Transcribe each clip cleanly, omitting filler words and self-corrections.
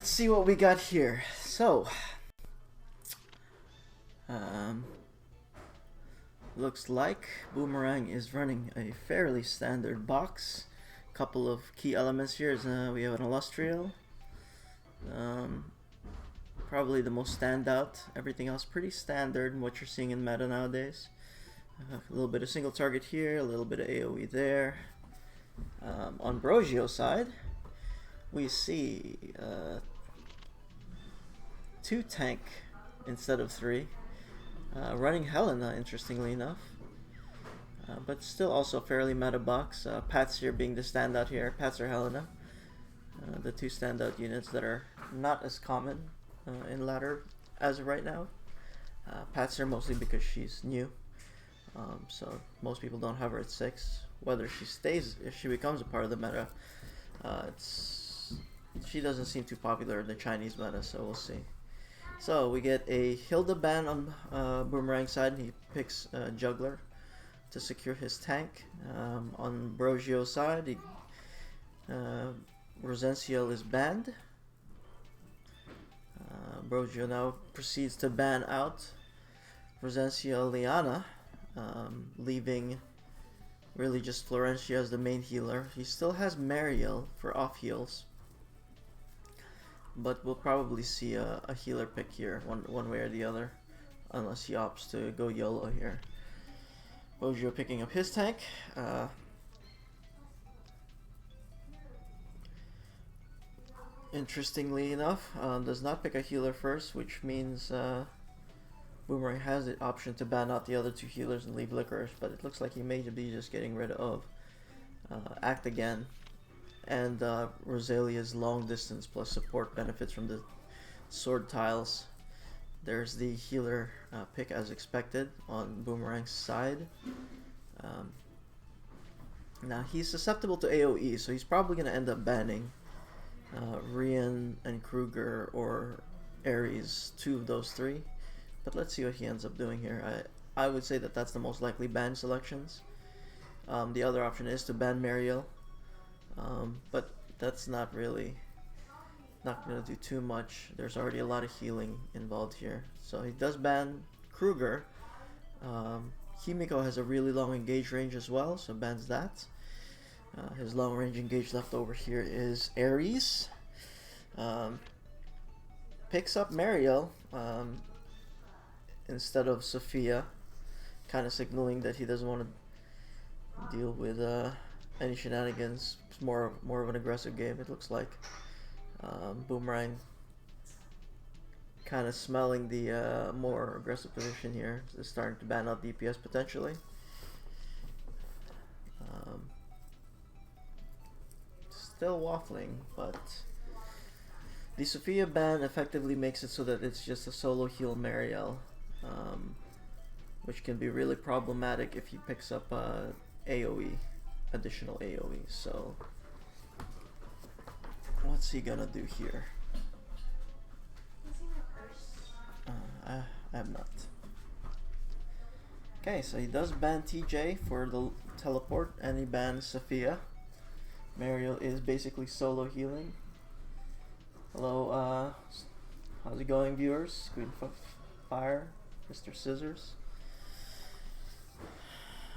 See what we got here. So, looks like Boomerang is running a fairly standard box. Couple of key elements here is we have an Illustrial. Probably the most standout. Everything else pretty standard in what you're seeing in meta nowadays. A little bit of single target here, a little bit of AoE there. On Brojio side, we see 2 tank instead of 3. Running Helena, interestingly enough. But still also fairly meta box. Pats here being the standout here. Pats or Helena. The 2 standout units that are not as common in ladder as of right now. Pats here mostly because she's new. So most people don't have her at 6. Whether she stays, if she becomes a part of the meta, she doesn't seem too popular in the Chinese meta, so we'll see. So we get a Hilda ban on Boomerang side, and he picks Juggler to secure his tank. On Brojio side, Ro64 is banned. Brojio now proceeds to ban out Ro64 Liana, leaving really just Florencia as the main healer. He still has Mariel for off heals, but we'll probably see a healer pick here, one way or the other, unless he opts to go YOLO here. Brojio picking up his tank. Interestingly enough, does not pick a healer first, which means Boomerang has the option to ban out the other 2 healers and leave Licorice, but it looks like he may be just getting rid of Act Again. And Rosalia's long distance plus support benefits from the sword tiles. There's the healer pick as expected on Boomerang's side. Now he's susceptible to AoE, so he's probably going to end up banning Rian and Kruger or Ares, 2 of those 3. But let's see what he ends up doing here. I would say that that's the most likely ban selections. The other option is to ban Mariel. But that's not going to do too much. There's already a lot of healing involved here. So he does ban Kruger. Himiko has a really long engage range as well, so bans that. His long range engage left over here is Ares. Picks up Mariel instead of Sophia, kind of signaling that he doesn't want to deal with any shenanigans. It's more of an aggressive game, it looks like. Boomerang kind of smelling the more aggressive position here. It's starting to ban out DPS potentially. Still waffling, but the Sophia ban effectively makes it so that it's just a solo heal Mariel, which can be really problematic if he picks up AoE. Additional AoE. So what's he gonna do here? I have not. Okay, so he does ban TJ for the teleport, and he bans Sophia. Mariel is basically solo healing. Hello, how's it going, viewers? Queen Fire, Mr. Scissors.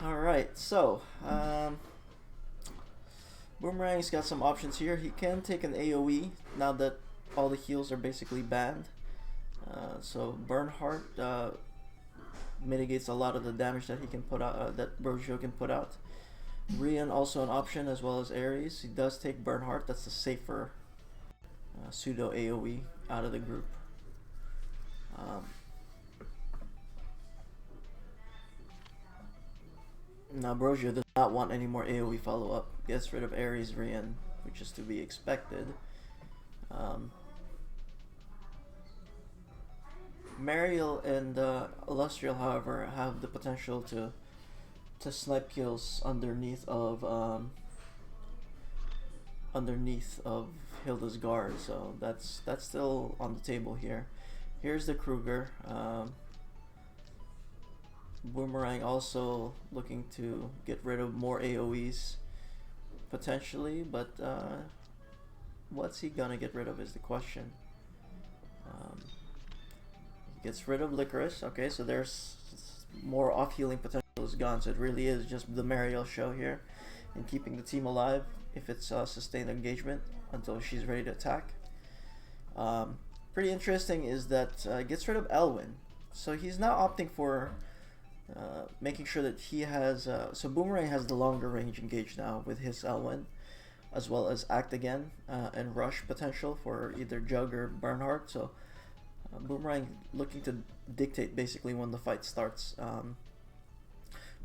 Alright, so Boomerang's got some options here. He can take an AoE now that all the heals are basically banned. So Bernhardt mitigates a lot of the damage that he can put out, that Brojio can put out. Rian also an option, as well as Ares. He does take Bernhardt. That's the safer pseudo AoE out of the group. Now Brojio does not want any more AoE follow-up. Gets rid of Ares, Rian, which is to be expected. Mariel and Illustrial, however, have the potential to snipe kills underneath of Hilda's guard, so that's still on the table here. Here's the Kruger. Boomerang also looking to get rid of more AoEs potentially, but what's he gonna get rid of is the question. He gets rid of Licorice. Okay, so there's more off healing potential is gone. So it really is just the Mariel show here, and keeping the team alive if it's sustained engagement until she's ready to attack. Pretty interesting is that gets rid of Elwyn. So he's now opting for making sure that he has... so Boomerang has the longer range engage now with his Elwyn, as well as Act Again and Rush potential for either Jug or Bernhardt. So Boomerang looking to dictate basically when the fight starts.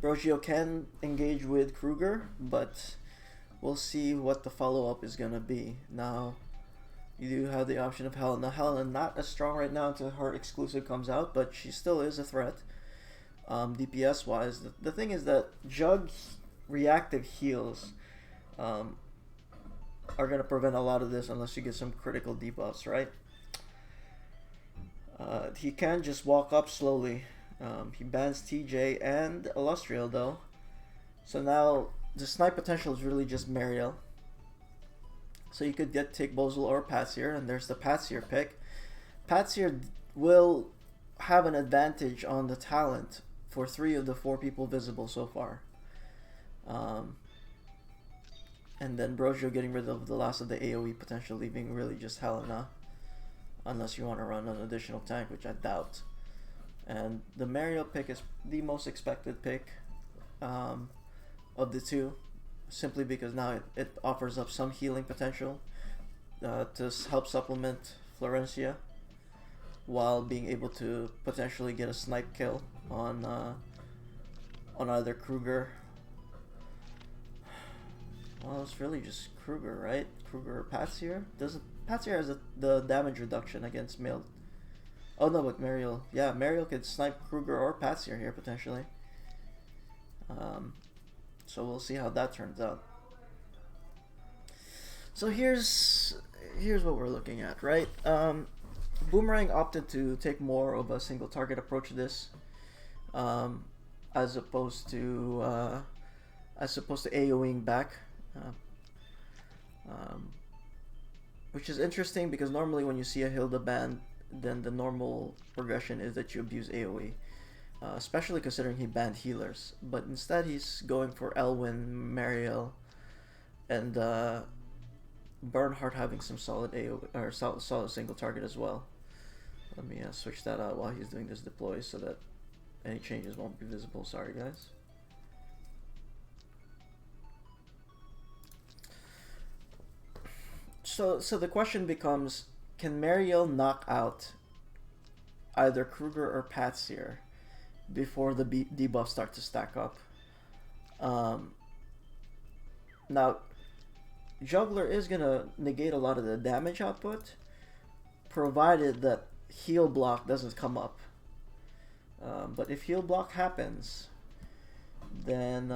Brojio can engage with Kruger, but we'll see what the follow-up is going to be. Now, you do have the option of Helena. Helena not as strong right now until her exclusive comes out, but she still is a threat. DPS wise, the thing is that Jug reactive heals are going to prevent a lot of this unless you get some critical debuffs, right? He can just walk up slowly. He bans TJ and Illustrial though, so now the snipe potential is really just Mariel. So you could take Bozel or Patsier, and there's the Patsier pick. Patsier will have an advantage on the talent for 3 of the 4 people visible so far. And then Brojio getting rid of the last of the AoE potential, leaving really just Helena. Unless you want to run an additional tank, which I doubt. And the Mariel pick is the most expected pick of the two. Simply because now it offers up some healing potential to help supplement Florencia, while being able to potentially get a snipe kill on either Kruger. Well, it's really just Kruger, right? Kruger or Patsier? Patsier has the damage reduction against Mail. Oh no, but Mariel. Yeah, Mariel could snipe Kruger or Patsier here potentially. So we'll see how that turns out. So here's what we're looking at, right? Boomerang opted to take more of a single target approach to this, as opposed to AoEing back, which is interesting because normally when you see a Hilda ban, then the normal progression is that you abuse AoE. Especially considering he banned healers, but instead he's going for Elwyn, Mariel, and Bernhardt having some solid AoE or solid single target as well. Let me switch that out while he's doing this deploy so that any changes won't be visible. Sorry, guys. So the question becomes: can Mariel knock out either Kruger or Patsier before the debuffs start to stack up? Now, Juggler is gonna negate a lot of the damage output, provided that heal block doesn't come up. But if heal block happens, then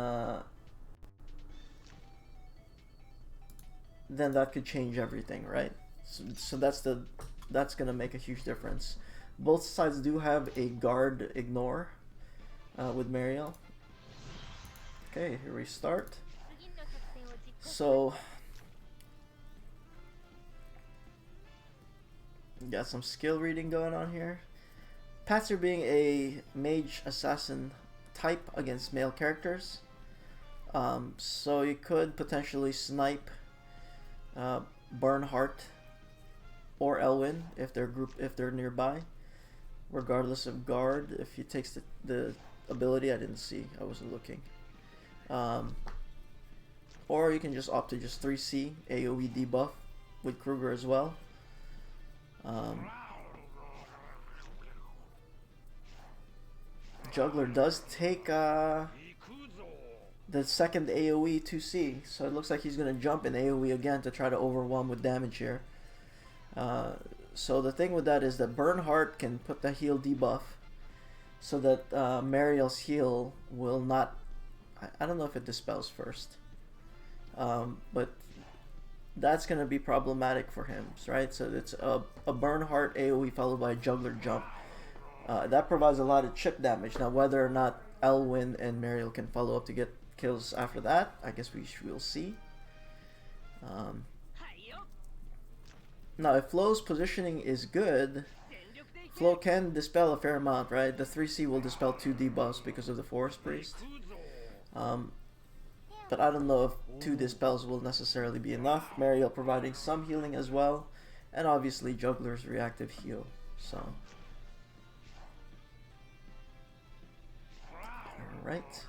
that could change everything, right? So that's gonna make a huge difference. Both sides do have a guard ignore with Mariel. Okay, here we start. So got some skill reading going on here. Patsier being a mage assassin type against male characters, so you could potentially snipe Bernhardt or Elwyn if they're nearby, regardless of guard. If he takes the ability, I didn't see, I wasn't looking. Or you can just opt to just 3C AoE debuff with Kruger as well. Juggler does take the second AoE 2C, so it looks like he's going to jump in AoE again to try to overwhelm with damage here. So the thing with that is that Bernhardt can put the heal debuff so that Mariel's heal will not... I don't know if it dispels first. But that's going to be problematic for him, right? So it's a Bernhardt AoE followed by a Juggler jump. That provides a lot of chip damage. Now, whether or not Elwyn and Mariel can follow up to get kills after that, I guess we will see. Now, if Flo's positioning is good, Flo can dispel a fair amount, right? The 3C will dispel 2 debuffs because of the Forest Priest. But I don't know if 2 dispels will necessarily be enough. Mariel providing some healing as well. And obviously Juggler's reactive heal. So. Alright.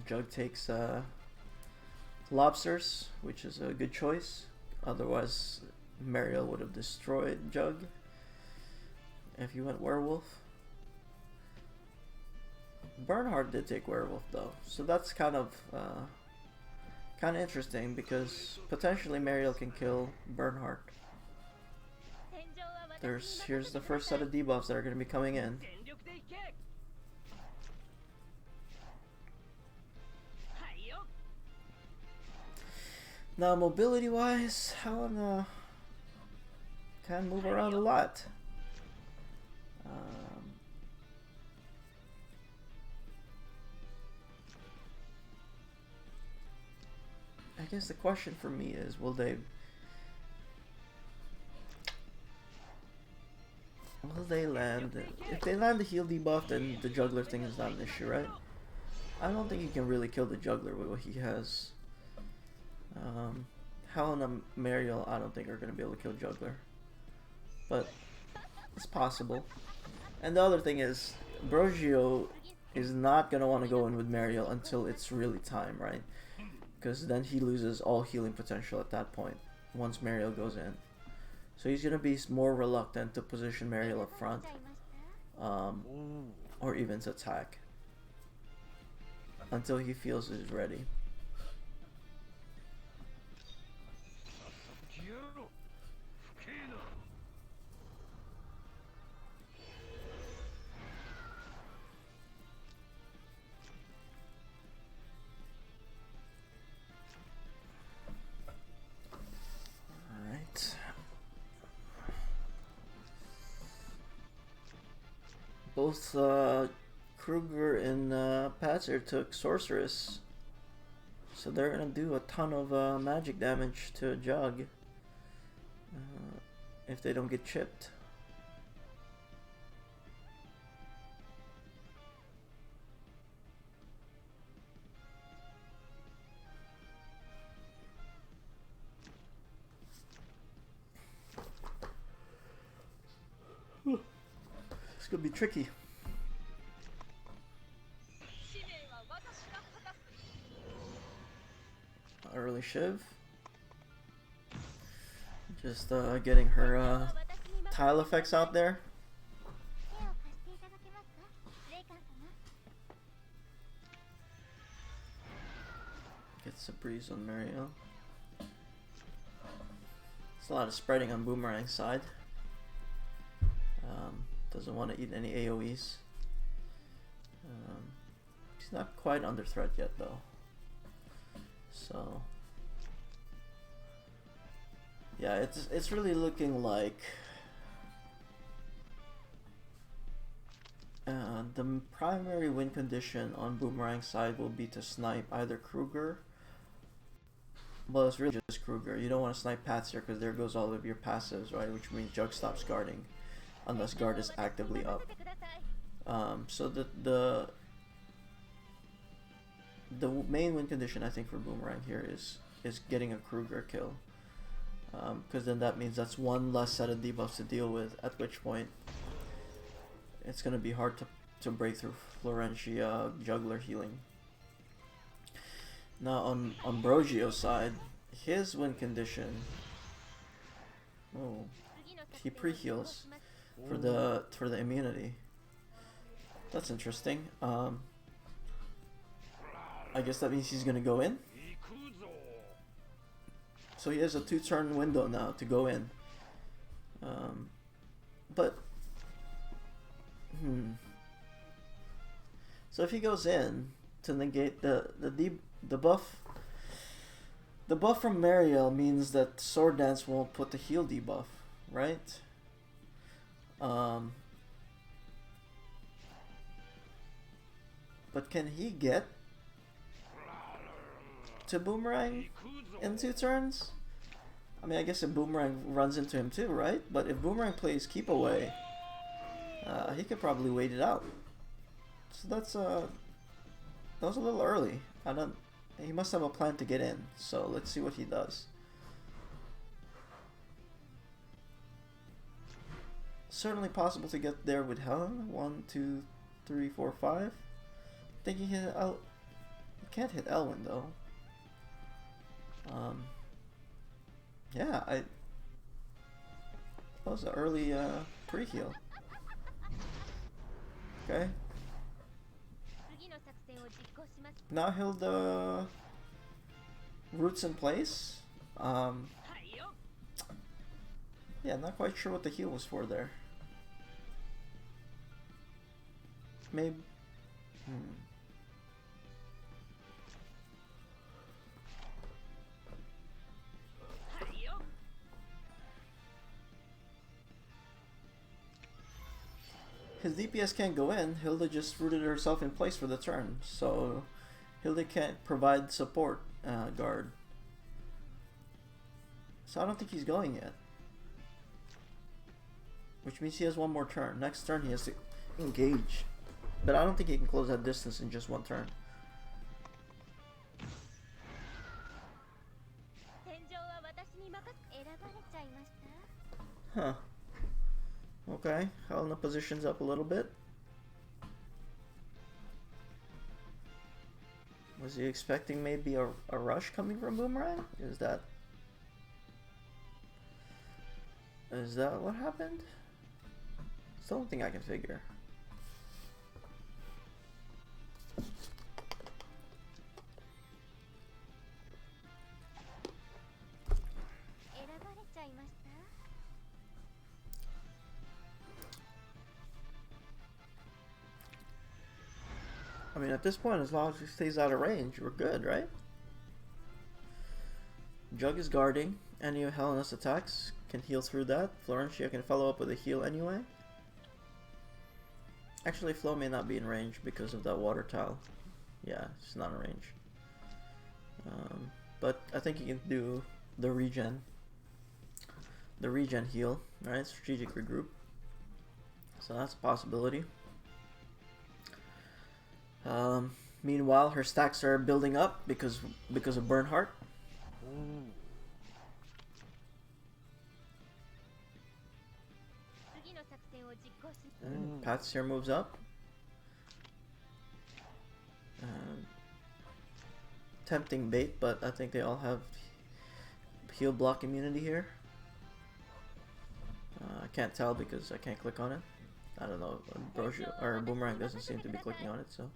Jug takes Lobsters, which is a good choice. Otherwise, Mariel would have destroyed Jug if you went Werewolf. Bernhardt did take Werewolf though, so that's kind of interesting because potentially Mariel can kill Bernhardt. Here's the first set of debuffs that are going to be coming in. Now, mobility-wise, Helena can move around a lot. I guess the question for me is, will they land? If they land the heal debuff, then the Juggler thing is not an issue, right? I don't think you can really kill the Juggler with what he has. Helena, Mariel, I don't think are going to be able to kill Juggler. But it's possible. And the other thing is, Brojio is not going to want to go in with Mariel until it's really time, right? Because then he loses all healing potential at that point, once Mariel goes in. So he's going to be more reluctant to position Mariel up front, or even to attack, until he feels he's ready. Both Kruger and Patzer took Sorceress, so they're gonna do a ton of magic damage to Jug if they don't get chipped. It's gonna be tricky. Early Shiv. Just getting her tile effects out there. Gets a breeze on Mariel. It's a lot of spreading on Boomerang's side. Doesn't want to eat any AoEs. He's not quite under threat yet though. So yeah, it's really looking like the primary win condition on Boomerang's side will be to snipe either Kruger. Well, it's really just Kruger. You don't want to snipe Patzer because there goes all of your passives, right? Which means Jug stops guarding unless guard is actively up. So the main win condition I think for Boomerang here is getting a Kruger kill, because then that means that's one less set of debuffs to deal with, at which point it's going to be hard to break through Florentia Juggler healing. Now on Brojio's side, his win condition, he pre-heals for the immunity. That's interesting. I guess that means he's gonna go in. So he has a 2-turn window now to go in. But so if he goes in to negate the buff, the buff from Mariel means that Sword Dance won't put the heal debuff, right? But can he get to Boomerang in 2 turns? I mean, I guess if Boomerang runs into him too, right? But if Boomerang plays keep away, he could probably wait it out. So that's that was a little early. He must have a plan to get in. So let's see what he does. Certainly possible to get there with Helen. 1, 2, 3, 4, 5. I think he hit El. He can't hit Elwyn though. Yeah, that was an early pre-heal. Okay. Now he'll the roots in place. Yeah, not quite sure what the heal was for there. Maybe. His DPS can't go in. Hilda just rooted herself in place for the turn, so Hilda can't provide support guard. So I don't think he's going yet. Which means he has 1 more turn. Next turn he has to engage. But I don't think he can close that distance in just 1 turn. Huh. Okay, Helena positions up a little bit. Was he expecting maybe a rush coming from Boomerang? Is that what happened? Still don't think I can figure. I mean, at this point, as long as he stays out of range, we're good, right? Jug is guarding. Any of Helena's attacks can heal through that. Florentia can follow up with a heal anyway. Actually, Flo may not be in range because of that water tile. Yeah, she's not in range. But I think he can do the regen. The regen heal, right? Strategic regroup. So that's a possibility. Meanwhile, her stacks are building up because of Bernhardt. And Pats here moves up. Tempting bait, but I think they all have heal block immunity here. I can't tell because I can't click on it. I don't know. Brojio or Boomerang doesn't seem to be clicking on it, so.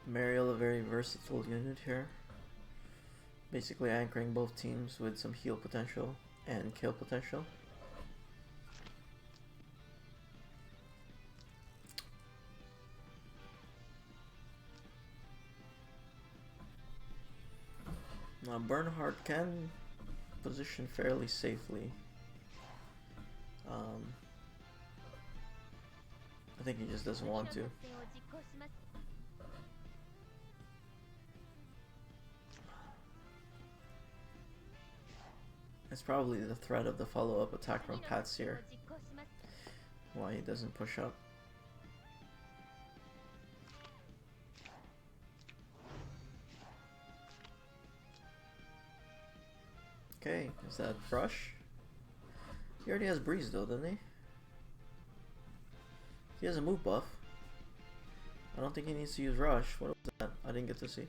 Mariel, a very versatile unit here. Basically anchoring both teams with some heal potential and kill potential. Now Bernhardt can position fairly safely. I think he just doesn't want to. It's probably the threat of the follow-up attack from Pats here. Why he doesn't push up. Okay, is that Brush? He already has Breeze though, doesn't he? He has a move buff. I don't think he needs to use Rush. What was that? I didn't get to see.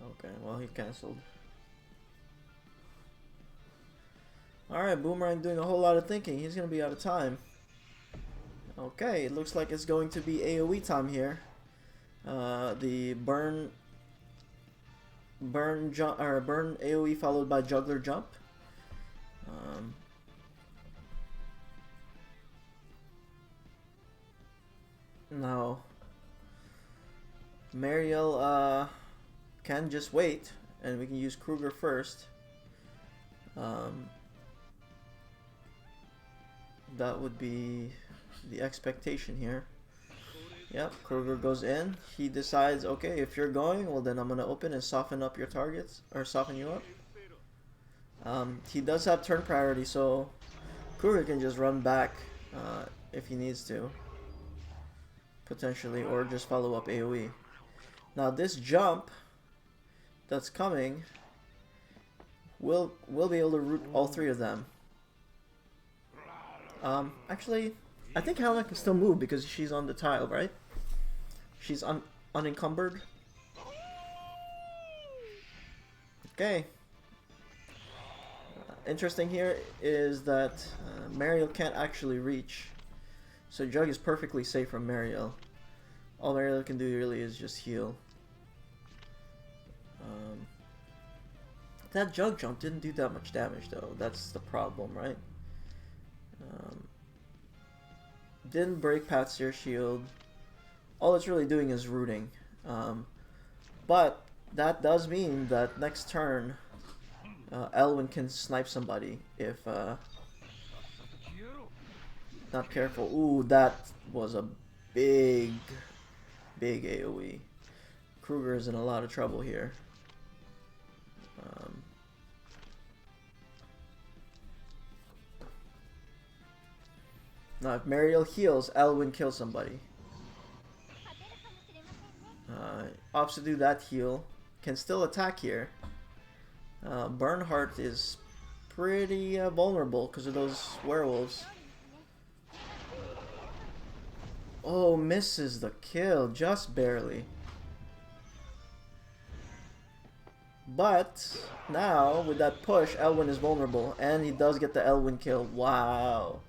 Okay, well he cancelled. Alright, Boomerang doing a whole lot of thinking. He's going to be out of time. Okay, it looks like it's going to be AoE time here. The burn AoE followed by Juggler Jump. Now, Mariel can just wait, and we can use Kruger first. That would be the expectation here. Yep, Kruger goes in. He decides, okay, if you're going, well then I'm gonna open and soften up your targets, or soften you up. He does have turn priority, so Kruger can just run back if he needs to, potentially, or just follow up AoE. Now this jump that's coming, we'll be able to root all three of them. Actually, I think Helena can still move because she's on the tile, right? She's unencumbered. Okay. Interesting here is that Mariel can't actually reach, so Jug is perfectly safe from Mariel. All Mariel can do really is just heal. That Jug jump didn't do that much damage though, that's the problem, right? Didn't break Pat's shield. All it's really doing is rooting. But that does mean that next turn Elwin can snipe somebody if not careful. Ooh, that was a big AoE. Kruger is in a lot of trouble here. Now if Mariel heals, Elwin kills somebody. Opts to do that heal. Can still attack here. Bernhardt is pretty vulnerable because of those werewolves. Oh, misses the kill just barely. But now with that push, Elwin is vulnerable, and he does get the Elwin kill. Wow.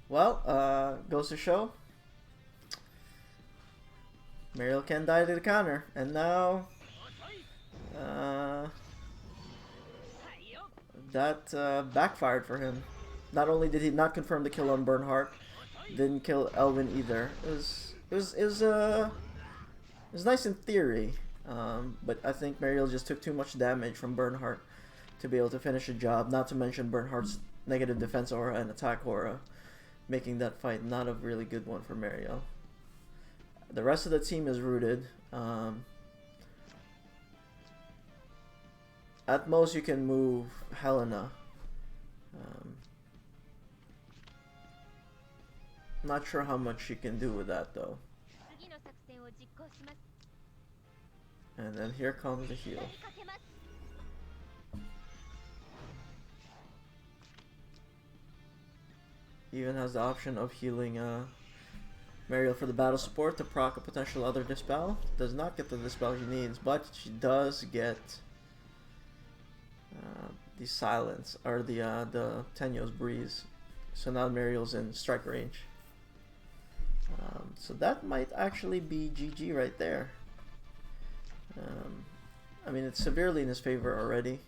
Well, goes to show. Mariel can die to the counter, and now that backfired for him. Not only did he not confirm the kill on Bernhardt, didn't kill Elwin either. It was nice in theory, but I think Mariel just took too much damage from Bernhardt to be able to finish the job. Not to mention Bernhardt's negative defense aura and attack aura, making that fight not a really good one for Mariel. The rest of the team is rooted. At most you can move Helena. Not sure how much she can do with that though. And then here comes the heal. Even has the option of healing Mariel for the battle support to proc a potential other dispel. Does not get the dispel she needs, but she does get the silence, or the Tenyo's breeze. So now Mariel's in strike range. So that might actually be GG right there. I mean, it's severely in his favor already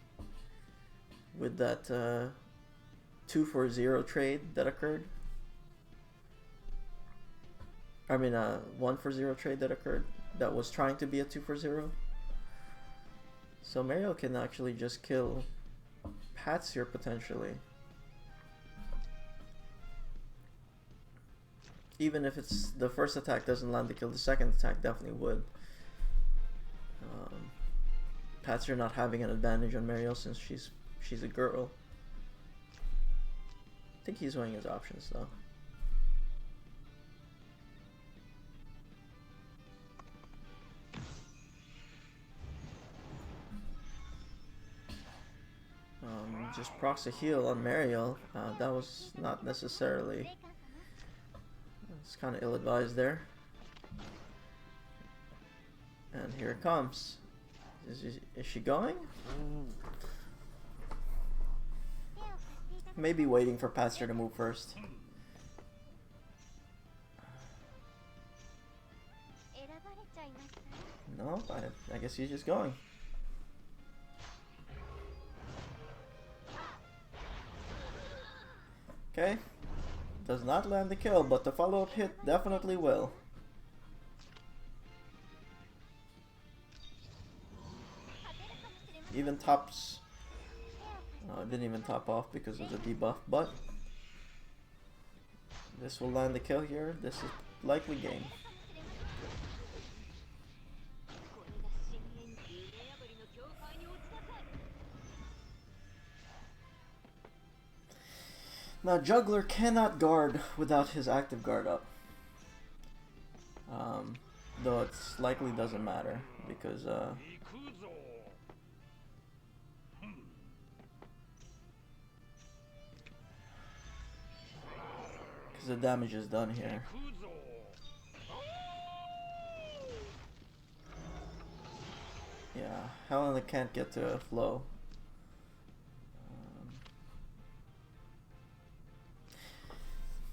with that 2-for-0 trade that occurred. I mean, 1-for-0 trade that occurred that was trying to be a 2-for-0. So Mariel can actually just kill Pats here potentially. Even if it's the first attack doesn't land to kill, the second attack definitely would. Patsy not having an advantage on Mariel since she's a girl. I think he's weighing his options though. Just procs a heal on Mariel. That was not necessarily. It's kind of ill-advised there. And here it comes. Is she going? Maybe waiting for Pastor to move first. No, I guess he's just going. Okay. Does not land the kill, but the follow-up hit definitely will. Even tops... No, it didn't even top off because of the debuff, but... This will land the kill here. This is likely game. Now, Juggler cannot guard without his active guard up. Though it likely doesn't matter because the damage is done here. Yeah, Helena can't get to a flow.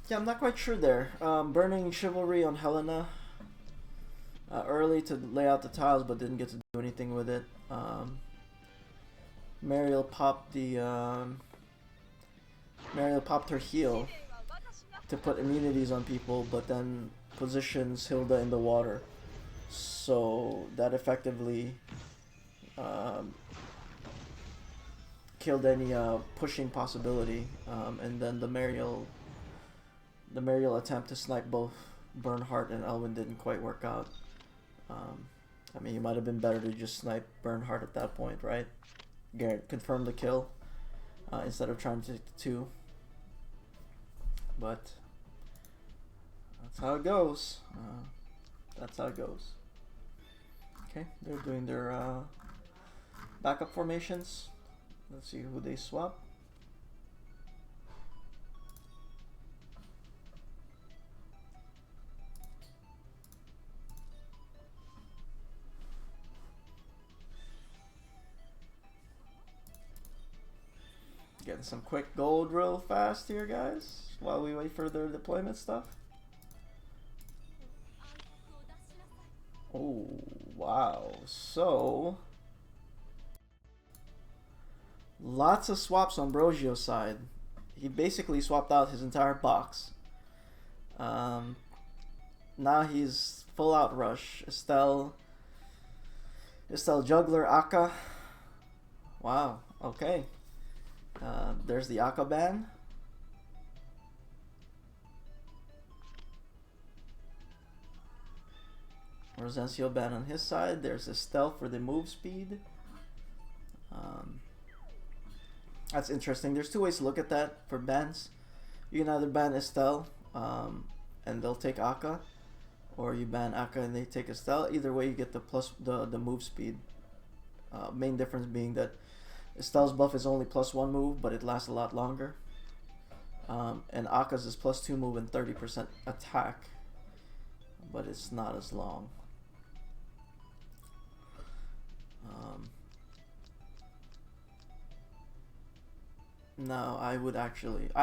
Yeah, I'm not quite sure there. Burning Chivalry on Helena early to lay out the tiles, but didn't get to do anything with it. Mariel popped the Mariel popped her heal to put immunities on people, but then positions Hilda in the water, so that effectively killed any pushing possibility. And then the Mariel attempt to snipe both Bernhardt and Elwyn didn't quite work out. I mean, it might have been better to just snipe Bernhardt at that point, right? Confirm the kill instead of trying to take the 2. But that's how it goes. That's how it goes. Okay, they're doing their backup formations. Let's see who they swap. Getting some quick gold real fast here, guys, while we wait for their deployment stuff. Oh, wow. So, lots of swaps on Brojio's side. He basically swapped out his entire box. Now he's full out rush. Estelle Juggler, Akka. Wow, okay. There's the Akka ban. Rosencio ban on his side. There's Estelle for the move speed. That's interesting. There's 2 ways to look at that for bans. You can either ban Estelle and they'll take Akka, or you ban Akka and they take Estelle. Either way, you get the move speed. Main difference being that Estelle's buff is only +1 move, but it lasts a lot longer. And Akka's is +2 move and 30% attack, but it's not as long. No, I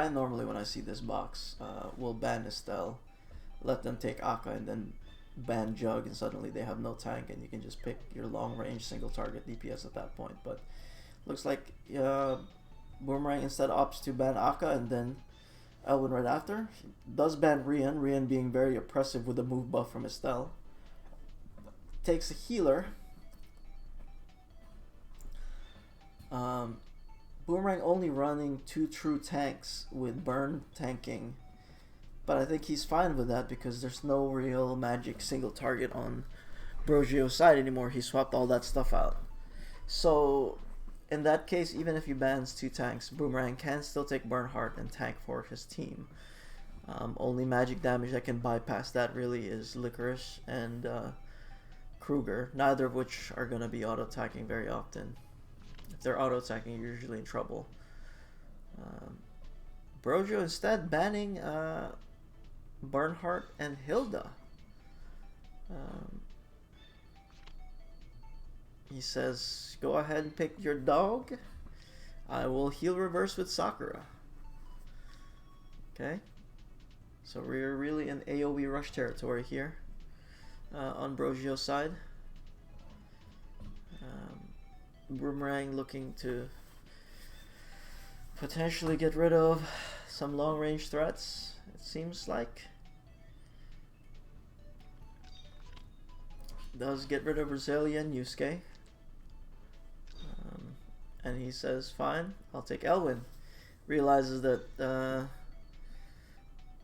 normally when I see this box, will ban Estelle, let them take Akka, and then ban Jug, and suddenly they have no tank, and you can just pick your long range single target DPS at that point. But looks like Boomerang instead opts to ban Akka and then Elwyn right after. He does ban Rian being very oppressive with the move buff from Estelle. Takes a healer. Boomerang only running 2 true tanks with burn tanking, but I think he's fine with that because there's no real magic single target on Brojio's side anymore. He swapped all that stuff out. So in that case, even if he bans 2 tanks, Boomerang can still take Bernhardt and tank for his team. Only magic damage that can bypass that really is Licorice and Kruger, neither of which are going to be auto-attacking very often. If they're auto-attacking, you're usually in trouble. Brojio instead banning Bernhardt and Hilda. He says, go ahead and pick your dog. I will heal reverse with Sakura. Okay. So we're really in AoE rush territory here on Brojio's side. Boomerang looking to potentially get rid of some long range threats, it seems like. Does get rid of Rosalia and Yusuke. And he says, fine, I'll take Elwyn. Realizes that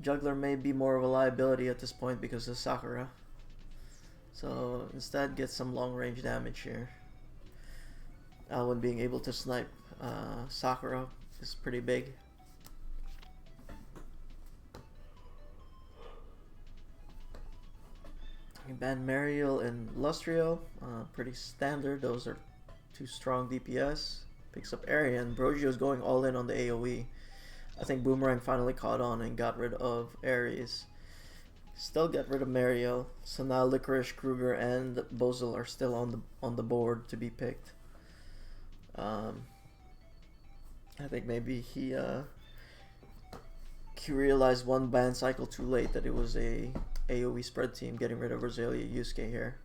Juggler may be more of a liability at this point because of Sakura. So instead gets some long range damage here. Elwyn being able to snipe Sakura is pretty big. You ban Mariel and Lustrio, pretty standard. Those are two strong DPS. Picks up Arian. Brojio's going all in on the AoE. I think Boomerang finally caught on and got rid of Ares. Still get rid of Mariel. So now Licorice, Kruger, and Bozel are still on the board to be picked. I think maybe he realized one ban cycle too late that it was a AoE spread team getting rid of Rosalia Yusuke here.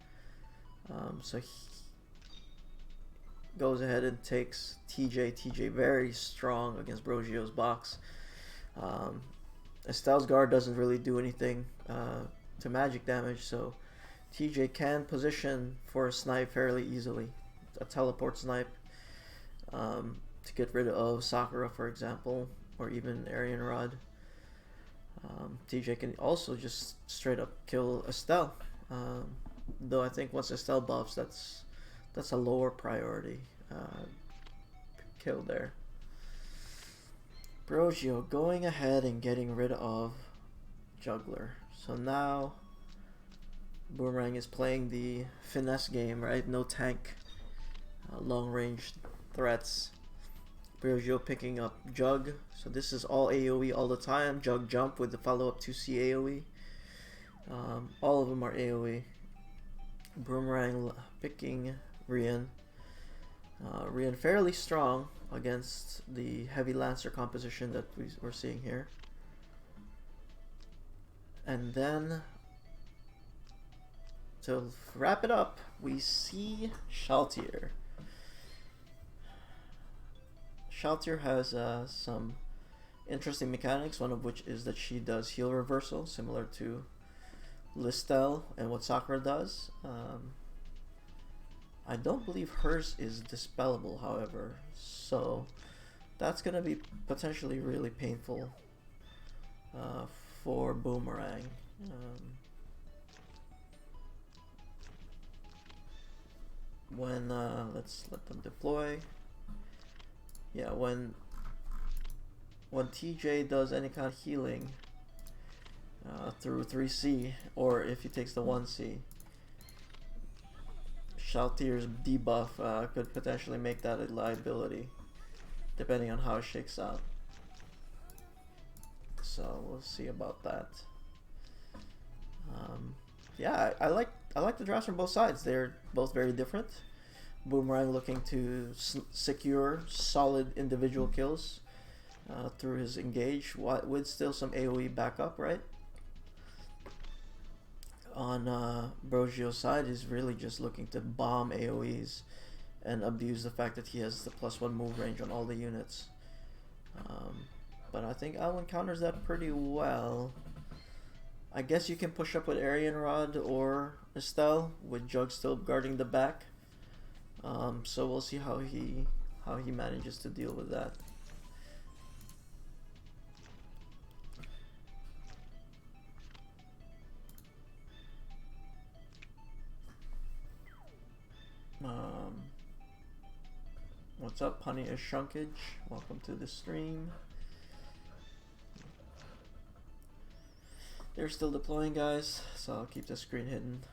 So he goes ahead and takes TJ. TJ very strong against Brojio's box. Estelle's guard doesn't really do anything to magic damage, so TJ can position for a snipe fairly easily. A teleport snipe to get rid of Sakura, for example, or even Arian Rod. TJ can also just straight up kill Estelle, though I think once Estelle buffs, that's a lower priority kill there. Brojio going ahead and getting rid of Juggler. So now Boomerang is playing the finesse game, right? No tank, long range threats. Brojio picking up Jug. So this is all AoE all the time. Jug jump with the follow-up 2C AoE. All of them are AoE. Boomerang picking Rian. Rian fairly strong against the heavy Lancer composition that we're seeing here. And then to wrap it up, we see Shaltier. Shaltier has some interesting mechanics, one of which is that she does heal reversal, similar to Listel and what Sakura does. I don't believe hers is dispellable, however, so that's going to be potentially really painful for Boomerang. Let's let them deploy. Yeah, when TJ does any kind of healing through 3C, or if he takes the 1C, Shaltier's debuff could potentially make that a liability, depending on how it shakes out. So we'll see about that. Yeah, I like the drafts from both sides. They're both very different. Boomerang looking to secure solid individual kills through his engage with still some AoE backup, right? On Brojio's side, he's really just looking to bomb AoEs and abuse the fact that he has the +1 move range on all the units. But I think Alwyn counters that pretty well. I guess you can push up with Arian Rod or Estelle with Jug still guarding the back. So we'll see how he manages to deal with that. What's up, Honey is Shrunkage? Welcome to the stream. They're still deploying, guys, so I'll keep the screen hidden.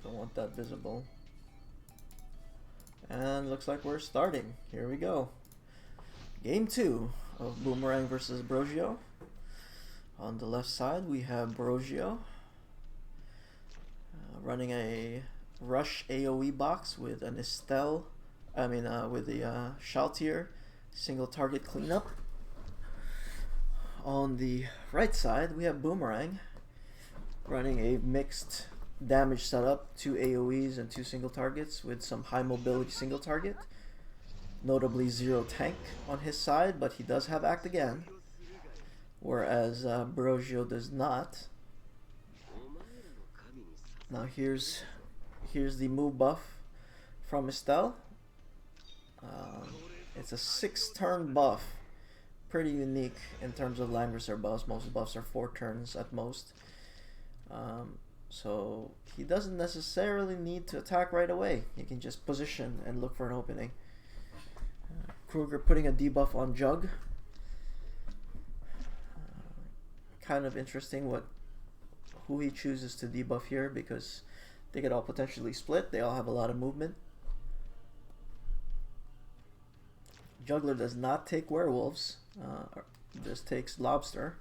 Don't want that visible. And looks like we're starting. Here we go. Game 2 of Boomerang versus Brojio. On the left side, we have Brojio running a Rush AoE box with an Estelle. With the Shaltier single target cleanup. On the right side, we have Boomerang running a mixed damage setup, 2 AoEs and 2 single targets with some high mobility single target. Notably 0 tank on his side, but he does have Act Again. whereas Brojio does not. Now here's the move buff from Estelle. It's a 6-turn buff. Pretty unique in terms of Langrisser buffs. Most buffs are 4 turns at most. So he doesn't necessarily need to attack right away. He can just position and look for an opening. Kruger putting a debuff on Jug. Kind of interesting who he chooses to debuff here, because they could all potentially split. They all have a lot of movement. Juggler does not take werewolves, just takes lobster.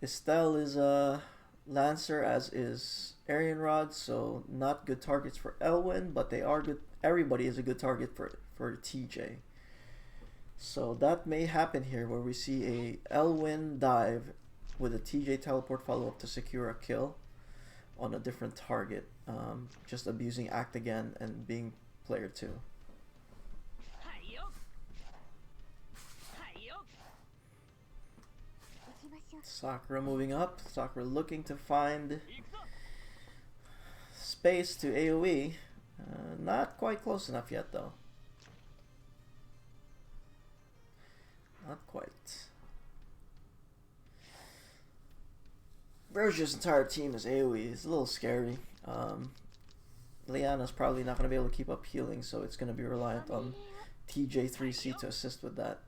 Estelle is a Lancer, as is Arian Rod, so not good targets for Elwyn, but they are good. Everybody is a good target for TJ. So that may happen here, where we see a Elwyn dive with a TJ teleport follow-up to secure a kill on a different target, just abusing Act Again and being player 2. Sakura moving up. Sakura looking to find space to AoE. Not quite close enough yet, though. Not quite. Brojio's entire team is AoE. It's a little scary. Liana's probably not going to be able to keep up healing, so it's going to be reliant on TJ3C to assist with that.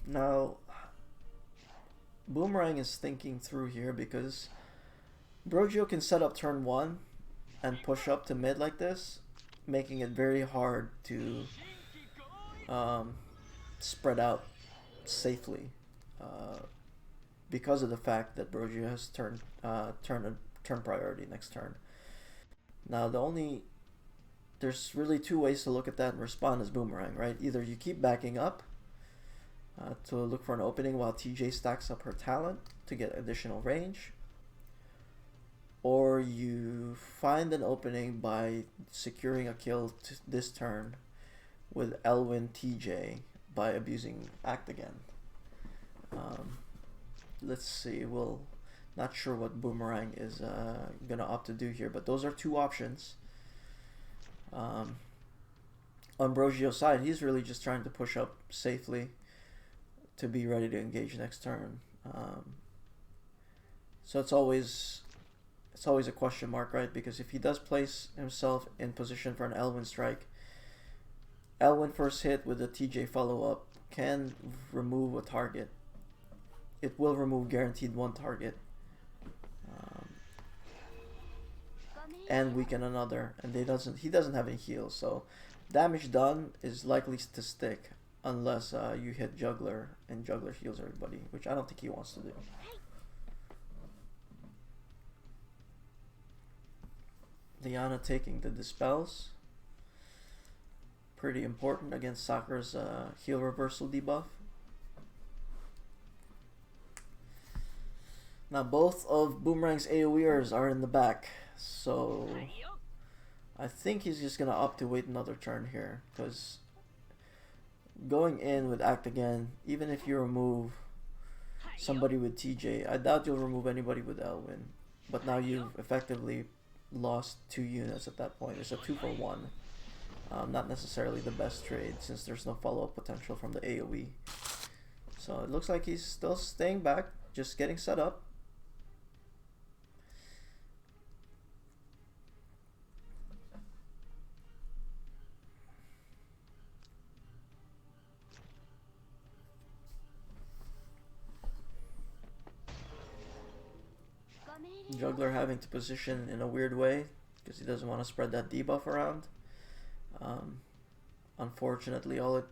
Now, Boomerang is thinking through here, because Brojio can set up turn 1 and push up to mid like this, making it very hard to spread out safely, because of the fact that Brojio has turn priority next turn. Now there's really 2 ways to look at that and respond as Boomerang, right? Either you keep backing up to look for an opening while TJ stacks up her talent to get additional range, or you find an opening by securing a kill this turn with Elwyn TJ by abusing Act Again. Let's see, not sure what Boomerang is gonna opt to do here, but those are 2 options. On Brojio's side, he's really just trying to push up safely to be ready to engage next turn. So it's always a question mark, right? Because if he does place himself in position for an Elwyn strike, Elwyn first hit with a TJ follow-up can remove a target. It will remove guaranteed 1 target, and weaken another, and he doesn't have any heals, so damage done is likely to stick unless you hit Juggler and Juggler heals everybody, which I don't think he wants to do. Liana taking the dispels, pretty important against Sakura's heal reversal debuff. Now both of Boomerang's AoEers are in the back, so I think he's just gonna opt to wait another turn here, because going in with Act Again, even if you remove somebody with TJ, I doubt you'll remove anybody with Elwyn. But now you've effectively lost 2 units at that point. It's a 2-for-1. Not necessarily the best trade, since there's no follow-up potential from the AoE. So it looks like he's still staying back, just getting set up. Juggler having to position in a weird way because he doesn't want to spread that debuff around. Unfortunately, all it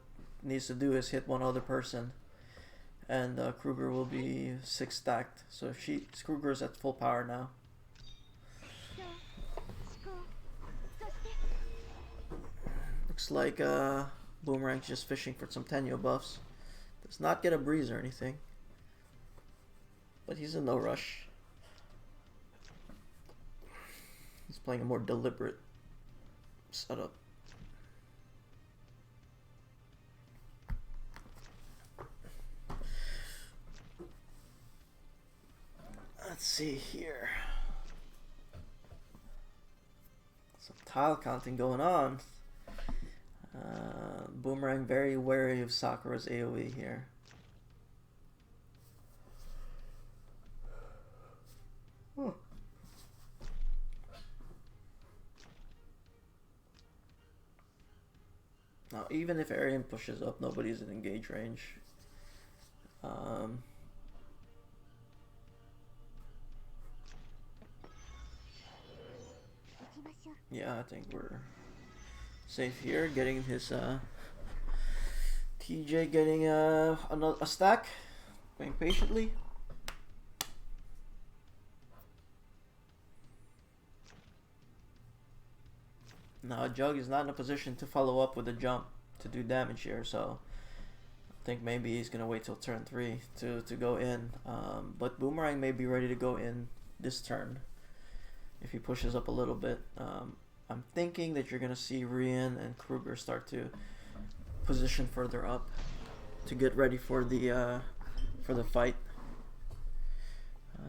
needs to do is hit one other person, and Kruger will be 6 stacked. So Kruger's at full power now. Looks like Boomerang's just fishing for some Tenyo buffs. Does not get a breeze or anything, but he's in no rush. He's playing a more deliberate set up. Let's see here. Some tile counting going on. Boomerang very wary of Sakura's AoE here. Now, even if Arian pushes up, nobody's in engage range. Yeah, I think we're safe here. Getting his TJ getting a stack, waiting patiently. Now Jug is not in a position to follow up with a jump to do damage here, so I think maybe he's gonna wait till turn 3 to go in. But Boomerang may be ready to go in this turn if he pushes up a little bit. I'm thinking that you're gonna see Rian and Kruger start to position further up to get ready for the fight.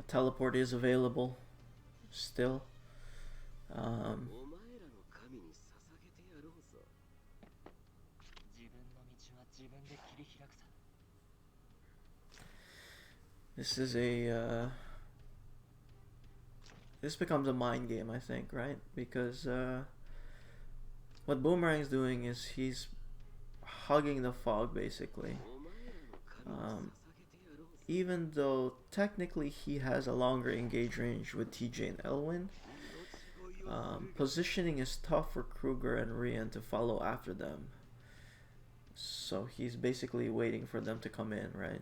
Teleport is available still. This is a this becomes a mind game, I think, right? Because what Boomerang's doing is he's hugging the fog, basically. Even though technically he has a longer engage range with TJ and Elwin, positioning is tough for Kruger and Rian to follow after them. So he's basically waiting for them to come in, right?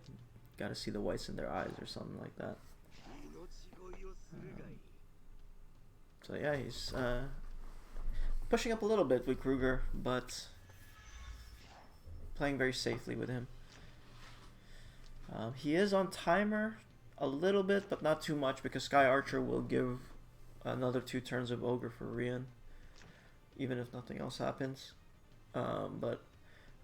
Gotta see the whites in their eyes or something like that. So yeah, he's pushing up a little bit with Kruger, but playing very safely with him. He is on timer a little bit, but not too much, because Sky Archer will give another 2 turns of Ogre for Rian, even if nothing else happens. But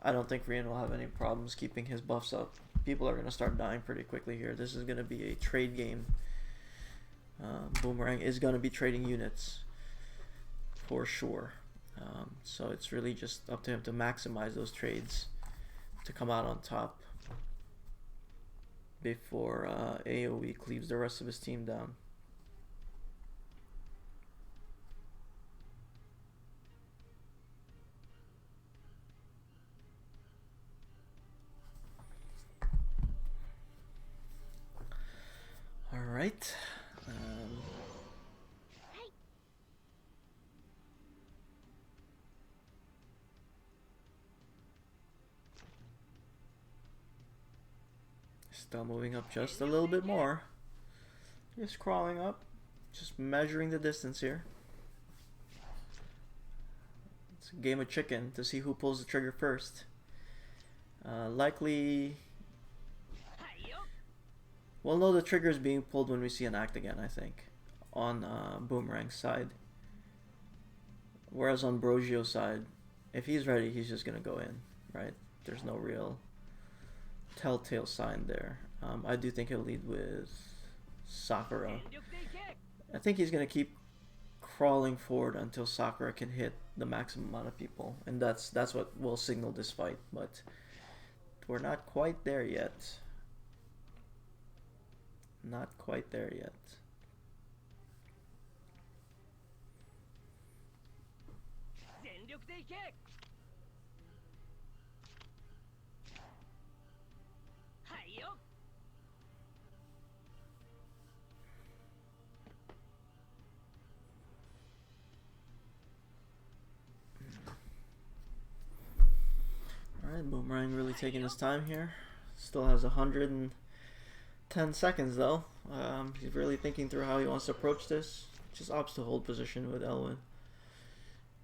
I don't think Rian will have any problems keeping his buffs up. People are going to start dying pretty quickly here. This is going to be a trade game. Boomerang is going to be trading units for sure. So it's really just up to him to maximize those trades to come out on top before AoE cleaves the rest of his team down. All right. Still moving up just a little bit more. Just crawling up. Just measuring the distance here. It's a game of chicken to see who pulls the trigger first. Likely... We'll know the trigger is being pulled when we see an act again, I think, on Boomerang's side. Whereas on Brojio's side, if he's ready, he's just going to go in, right? There's no real telltale sign there. I do think he'll lead with Sakura. I think he's going to keep crawling forward until Sakura can hit the maximum amount of people, and that's what will signal this fight, but we're not quite there yet. Not quite there yet. Alright, Boomerang really taking his time here. Still has 110 seconds though. He's really thinking through how he wants to approach this. Just opts to hold position with Elwin.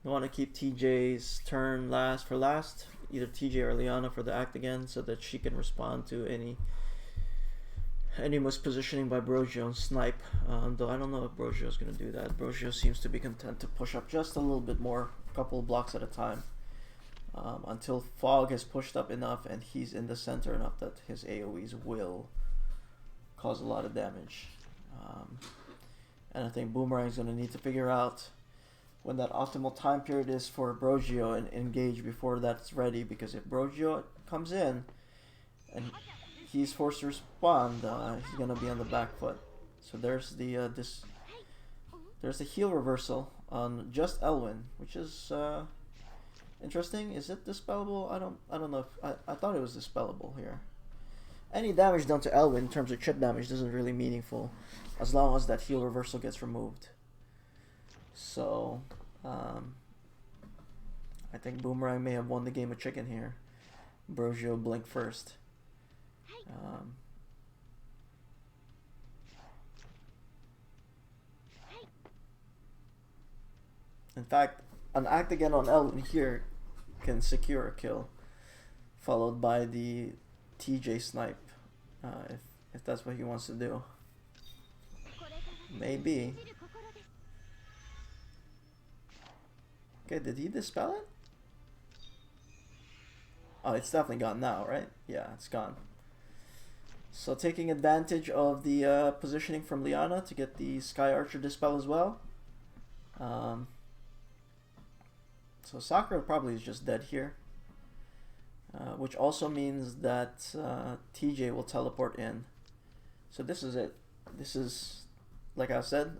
You want to keep TJ's turn last for last. Either TJ or Liana for the act again, so that she can respond to any mispositioning by Brojio and snipe. Though I don't know if Brojio is going to do that. Brojio seems to be content to push up just a little bit more couple blocks at a time until Fog has pushed up enough and he's in the center enough that his AoEs will cause a lot of damage. And I think Boomerang is going to need to figure out when that optimal time period is for Brojio and engage before that's ready, because if Brojio comes in and he's forced to respond, he's going to be on the back foot. So there's the there's the heal reversal on just Elwyn, which is interesting. Is it dispellable? I don't know if I thought it was dispellable here. Any damage done to Elwyn in terms of chip damage isn't really meaningful as long as that heal reversal gets removed. So I think Boomerang may have won the game of chicken here. Brojio blink first. In fact, an act again on Elwyn here can secure a kill, followed by the TJ snipe, if that's what he wants to do. Maybe. Okay, did he dispel it? Oh, it's definitely gone now, right? Yeah, it's gone. So taking advantage of the positioning from Liana to get the Sky Archer dispel as well. So Sakura probably is just dead here. Which also means that TJ will teleport in. So this is it. This is, like I said,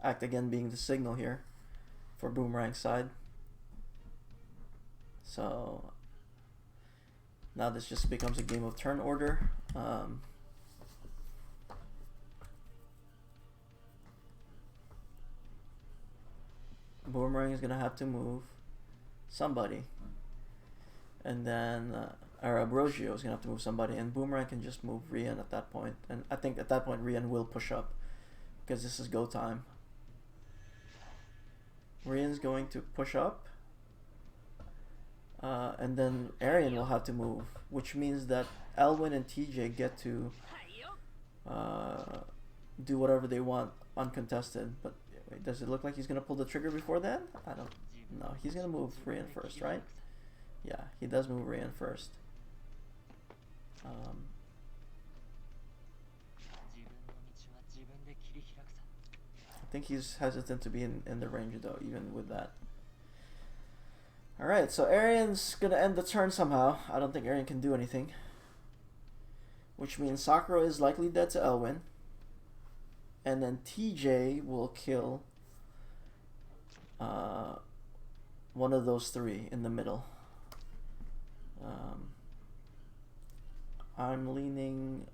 act again being the signal here for Boomerang's side. So now this just becomes a game of turn order. Boomerang is gonna have to move somebody, and then Brojio is gonna have to move somebody, and Boomerang can just move Rian at that point. And I think at that point Rian will push up because this is go time. Rian's going to push up, and then Arian will have to move, which means that Elwyn and TJ get to do whatever they want uncontested. But wait, does it look like he's gonna pull the trigger before then? I don't know. He's gonna move Rian first, right? Yeah, he does move Rian first. I think he's hesitant to be in the range though, even with that. Alright, so Arian's gonna end the turn somehow. I don't think Arian can do anything. Which means Sakura is likely dead to Elwyn. And then TJ will kill one of those three in the middle. I'm leaning...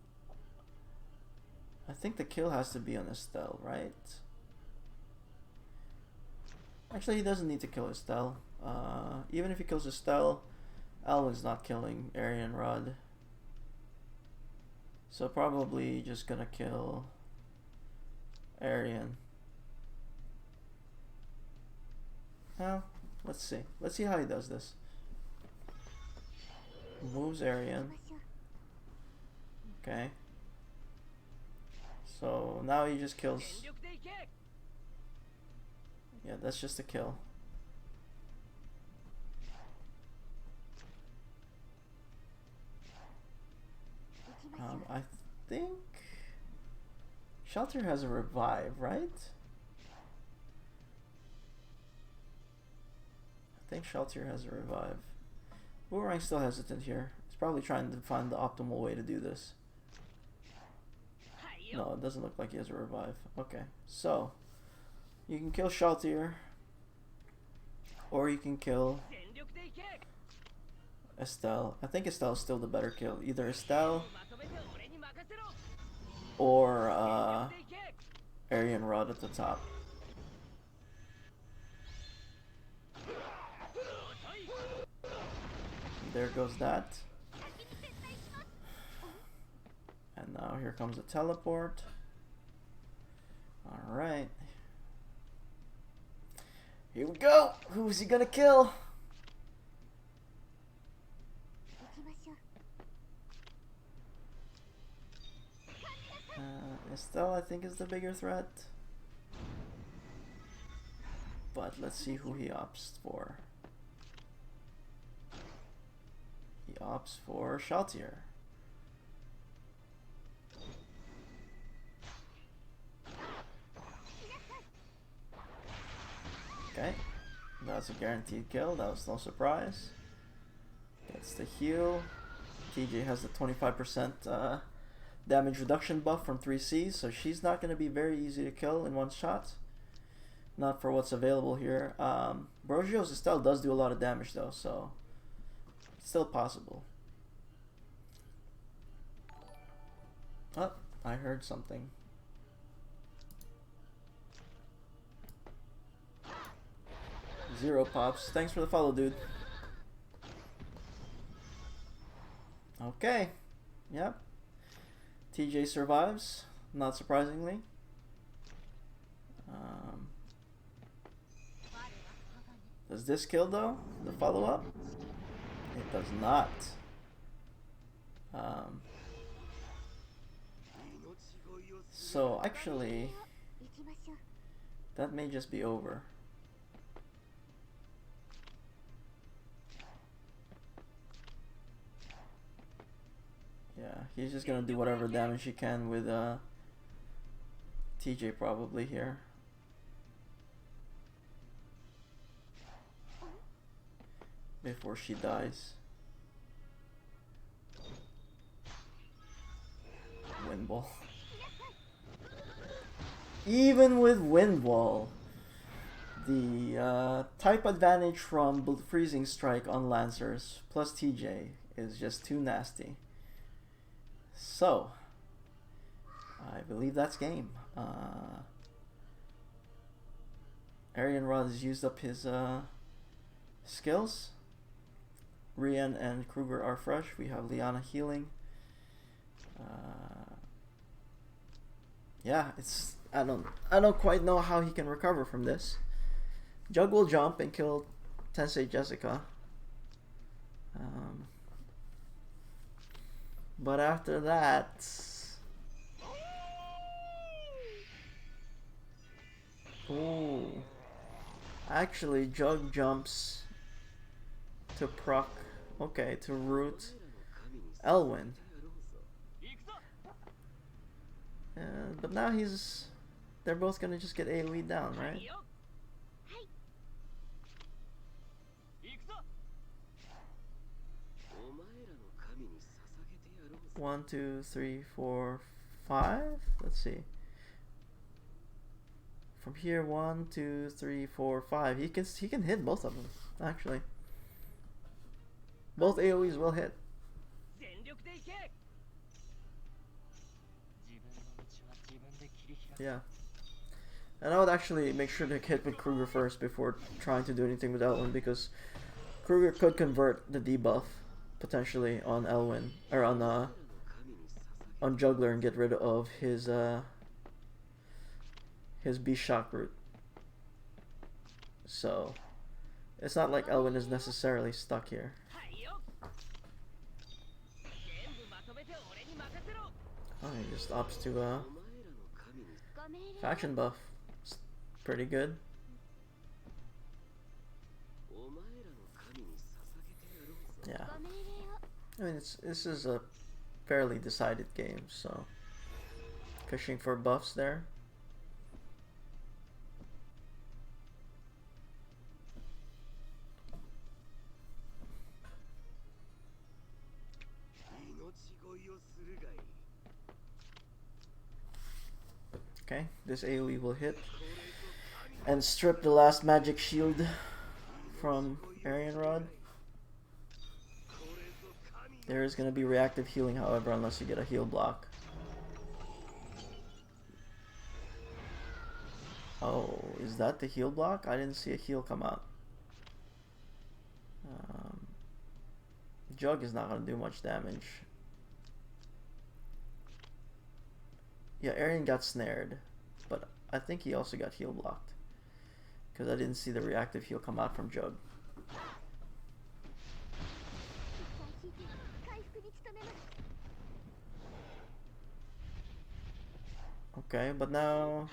I think the kill has to be on Estelle, right? Actually, he doesn't need to kill Estelle. Even if he kills Estelle, Elwyn's not killing Arian Rod. So probably just gonna kill Arian. Well, let's see. Let's see how he does this. Moves Arian. Okay. So now he just kills. Yeah, that's just a kill. I think Shelter has a revive, right? I think Shelter has a revive. Boomerang's still hesitant here. He's probably trying to find the optimal way to do this. No, it doesn't look like he has a revive. Okay, so you can kill Shelter, or you can kill Estelle. I think Estelle is still the better kill. Either Estelle or Arian Rod at the top. There goes that. And now here comes a teleport. Alright. Here we go! Who's he gonna kill? Estelle, I think, is the bigger threat. but let's see who he opts for. He opts for Shaltier. Okay, that's a guaranteed kill. That was no surprise. Gets the heal. TJ has the 25% damage reduction buff from 3Cs, so she's not going to be very easy to kill in one shot. Not for what's available here. Brojio's Estelle does do a lot of damage though, so it's still possible. Oh, I heard something. Zero pops. Thanks for the follow, dude. Okay. Yep. TJ survives, not surprisingly. Does this kill though? The follow-up? It does not. So actually, that may just be over. Yeah, he's just gonna do whatever damage he can with TJ probably here. Before she dies. Wind Wall. Even with Wind Wall, the type advantage from Freezing Strike on Lancers plus TJ is just too nasty. So, I believe that's game. Arian Rod has used up his skills. Rian and Kruger are fresh. We have Liana healing. Yeah, it's I don't quite know how he can recover from this. Jug will jump and kill Tensei Jessica. But after that, ooh, actually Jug jumps to proc, okay, to root Elwyn. But now they're both gonna just get AoE down, right? 1, 2, 3, 4, 5. Let's see. From here, 1, 2, 3, 4, 5. He can hit both of them actually. Both AoEs will hit. Yeah. And I would actually make sure to hit with Kruger first before trying to do anything with Elwyn, because Kruger could convert the debuff potentially on Elwyn or on Juggler and get rid of his Beast Shock route. So it's not like Elwyn is necessarily stuck here. Oh, he just opts to faction buff. It's pretty good. Yeah. I mean, this is a fairly decided game, so fishing for buffs there. Okay, this AoE will hit and strip the last magic shield from Arian Rod. There is going to be reactive healing, however, unless you get a heal block. Oh, is that the heal block? I didn't see a heal come out. Jug is not going to do much damage. Yeah, Arian got snared, but I think he also got heal blocked, because I didn't see the reactive heal come out from Jug. Okay, but now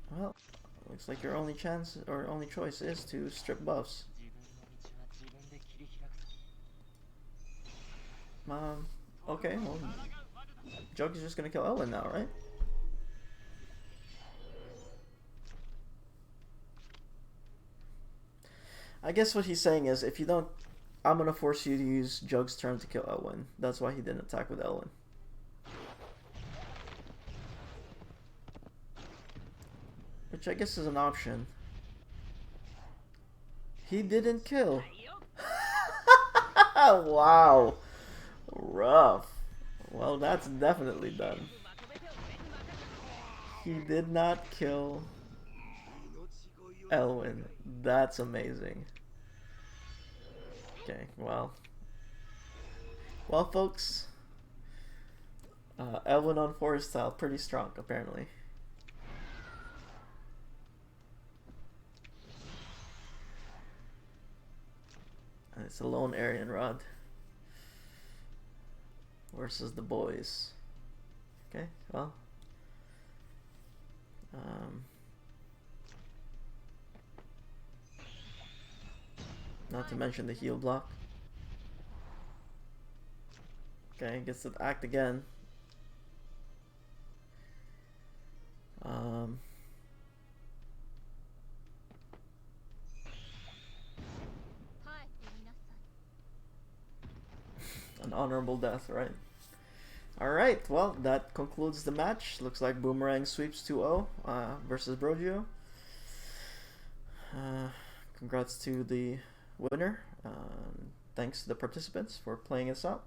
Well, looks like your only chance or only choice is to strip buffs. Okay, well, Jug is just gonna kill Elwin now, right? I guess what he's saying is, if you don't, I'm gonna force you to use Jug's turn to kill Elwin. That's why he didn't attack with Elwin. Which I guess is an option. He didn't kill. Wow. Rough. Well, that's definitely done. He did not kill Elwin. That's amazing. Okay, well. Well, folks. Elwin on forest style, pretty strong, apparently. And it's a lone Aryan Rod versus the boys. Okay, well. Not to mention the heal block. Okay, gets to act again. An honorable death, right? Alright, well, that concludes the match. Looks like Boomerang sweeps 2-0 versus Brojio. Congrats to the winner. Thanks to the participants for playing us out.